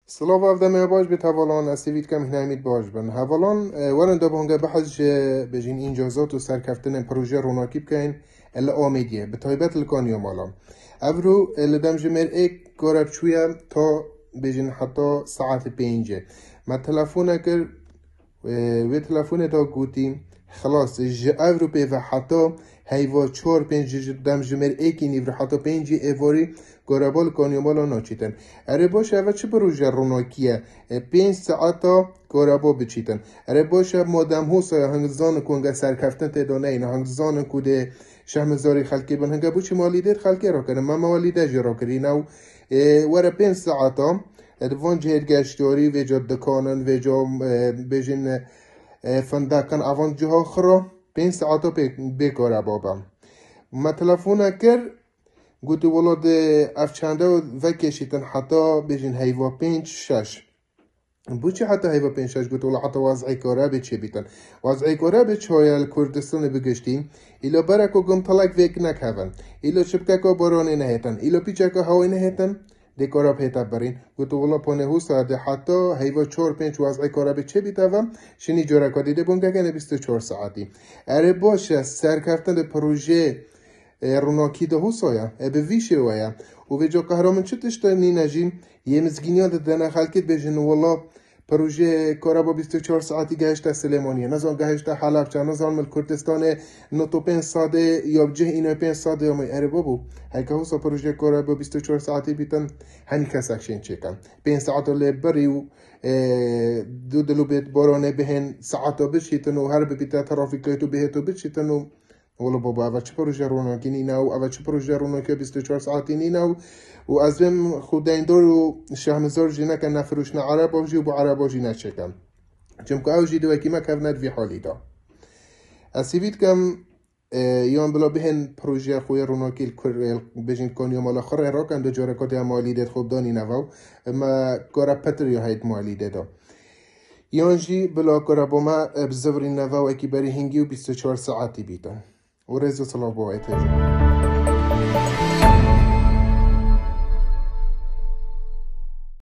سلاف افدم باش به توالان اسیوید کم هنامید باش بن هوالان ورن دبانگه بحث بجین انجازات و سرکفتن پروژه روناکی بکن الا آمیدیه به تایبت لکانیا مالا افرو لدم جمر ایک گارب چویا تا بجین حتی ساعت 5 ما تلفونه کر و تلفونه تا گوتیم خلاص افرو به و حتی هیوا 4-5 دم جمر ایکی نیور حتی 5 ایواری گرابال کانیومالا ناچیتن. اره باشه اول چه پروژه روناکیه 5 ساعتا گرابا بچیتن. اره باشه مادم هوسای هنگزان کنگه سرکفتن تدانه این هنگزان کوده شهمزاری خلکی بن هنگه بوچی مالیدت خلکی را کنه ما مالیده جرا کری نو وره 5 ساعتا ادوان جهد گشتاری و جا دکانن و جا بجین فندکن اوان جها خرا 5 ساعتا بکاره بابا ما تلفونه کر گوتو ولاد افچنده و کشیتن حتی بجین هیوا 5-6 بوچه حتی هیوا 5-6 گوتو ولا حتی وضعی کاره به چه بیتن وضعی کاره به چایل کردستان بگشتیم ایلا برکو گم طلق ویک نکهون ایلا شبکه بارانه نهیتن ایلا پیچه که هوای نهیتن دیکارا پیتا برین گوتو ولا پانه هو ساعته حتی هیوا 4-5 وضعی کاره به چه بیتوم شنی جارکا دیده بونگه گنه 24 ساعتی اره باشه سرکفتن پروژه روناکی ده حسایا به ویشه وایا و به جا قهرمان چه تشتا نینجیم یه مزگینیات دنا خلکت بجن والله پروژه کارا با 24 ساعتی گشت سلیمانیه نزان گشت حلب چه نزان مل کردستان نوتو 5 ساده یا بجه اینو 5 ساده یا می اره بابو هرکه حسا پروژه کارا با 24 ساعتی بیتن هنی کسکشین چکن 5 ساعت لی بری و دو دلو بیت بارانه بهن ساعتا بشیتن و هر بیتا ترافیکایتو بهتو بشیتن و والله بابا اول چه پروژه روناکی نینا و اول چه پروژه روناکی 24 ساعتی نینا و از بیم خودین دور و شهمزار جینا که نفروش نه عربا جی و با عربا جی نچکم چون که اوجی دو کی ما کفند وی حالی دا اسیبید کم یان بلا بهن پروژه خوی روناکی بجین کنیا مال آخر را کند جارکات مالی داد خوب دانی نواو ما کارا پتری هایت مالی دادا یانجی بلا کارا با ما بزوری نواو اکی بری هنگی و 24 ساعتی بیتن ورزو صلاح با ایتجا